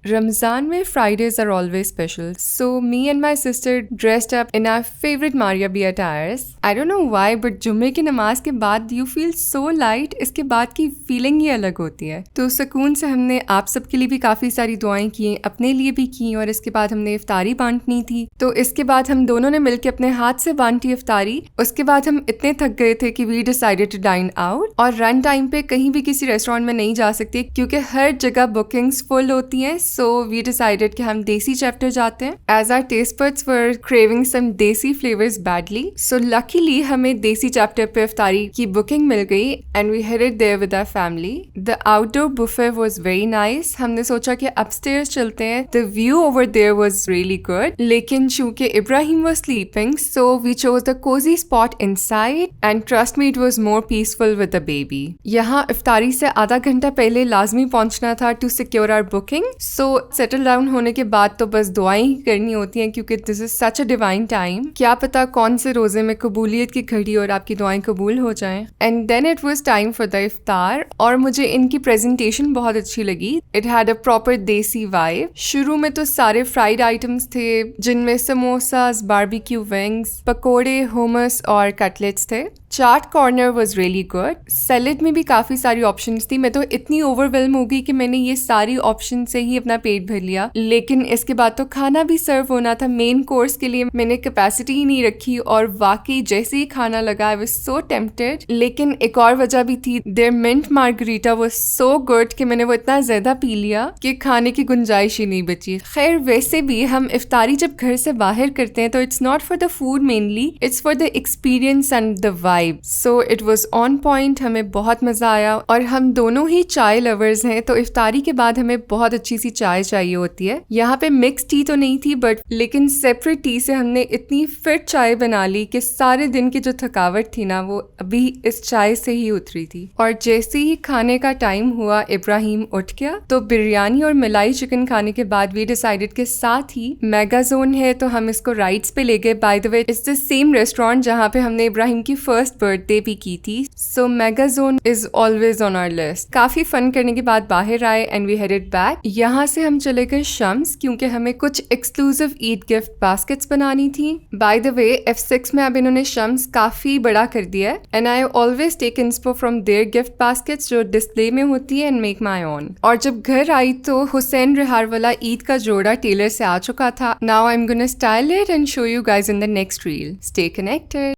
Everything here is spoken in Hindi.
Ramzan mein Fridays are always special. So me and my sister dressed up in our favorite Maria B attires. I don't know why, but जुम्मे की नमाज के बाद you feel so light. इसके बाद की फीलिंग ही अलग होती है. तो सुकून से हमने आप सबके लिए भी काफ़ी सारी दुआएं की, अपने लिए भी की और इसके बाद हमने इफ्तारी बांटनी थी. तो इसके बाद हम दोनों ने मिलकर अपने हाथ से बांटी इफ्तारी. उसके बाद हम इतने थक गए थे कि we decided to dine out. और रन टाइम पे कहीं भी किसी रेस्टोरेंट में नहीं जा सकते क्योंकि हर जगह बुकिंग्स फुल होती हैं. सो वी डिसाइडेड कि हम देसी चैप्टर जाते हैं. As our taste buds were craving some desi flavours badly. So luckily हमें देसी चैप्टर पे इफ्तारी की बुकिंग मिल गई and we headed there with our family. The outdoor buffet was very nice. हमने सोचा कि अपस्टेयर्स चलते हैं. The view over there was really good. लेकिन चूंकि Ibrahim was sleeping so we chose the cozy spot inside and trust me it was more peaceful with the baby. यहाँ इफ्तारी से आधा घंटा पहले लाजमी पहुंचना था to secure our booking. So settle down होने के बाद तो बस दुआएं ही करनी होती हैं क्योंकि this is such a divine time. क्या पता कौन से रोजे में कबूलियत की घड़ी और आपकी दुआएं कबूल हो जाएं. And then it was time for the iftar और मुझे इनकी प्रेजेंटेशन बहुत अच्छी लगी. It had a proper desi vibe. शुरू में तो सारे फ्राइड आइटम्स थे जिनमें समोसास, बारबेक्यू विंग्स, पकोड़े, हुमस और कटलेट्स थे. Chaat corner was really good. Salad में भी काफ़ी सारी ऑप्शंस थी. मैं तो इतनी ओवरवेलम हो गई कि मैंने ये सारी ऑप्शन से ही अपना पेट भर लिया. लेकिन इसके बाद तो खाना भी सर्व होना था. मेन कोर्स के लिए मैंने कैपेसिटी ही नहीं रखी और वाकई जैसे ही खाना लगा आई वाज सो टेम्प्टेड. लेकिन एक और वजह भी थी. Their mint margarita was so good कि मैंने वो इतना ज़्यादा पी लिया कि खाने की गुंजाइश ही नहीं बची. खैर वैसे भी हम इफ्तारी जब घर से बाहर करते हैं तो it's not for the food mainly, it's for the experience and the vibe. So it was on point. हमें बहुत मजा आया और हम दोनों ही चाय लवर्स हैं तो इफ्तारी के बाद हमें बहुत अच्छी सी चाय चाहिए होती है. यहाँ पे मिक्स टी तो नहीं थी बट लेकिन सेपरेट टी से हमने इतनी फिट चाय बना ली कि सारे दिन की जो थकावट थी ना वो अभी इस चाय से ही उतरी थी. और जैसे ही खाने का टाइम हुआ इब्राहिम उठ गया तो बिरयानी और मलाई चिकन खाने के बाद वी डिसाइडेड के साथ ही मेगा जोन है तो हम इसको राइड्स पे ले गए. By the way it's the same restaurant जहाँ पे हमने इब्राहिम की फर्स्ट बर्थडे भी की थी. So Mega Zone is always on our list. काफी फन करने के बाद बाहर आए एंड वी हेडेड बैक. यहाँ से हम चले गए शम्स क्योंकि हमें कुछ एक्सक्लूसिव ईद गिफ्ट बास्केट्स बनानी थी. बाय द वे F6 में अब इन्होंने शम्स काफी बड़ा कर दिया है and I always take inspo from their gift baskets जो डिस्प्ले में होती है एंड मेक माई ओन. और जब घर आई तो हुसैन रिहार वाला ईद का जोड़ा टेलर से आ चुका था. Now I am gonna style it and show you guys in the next reel. Stay connected.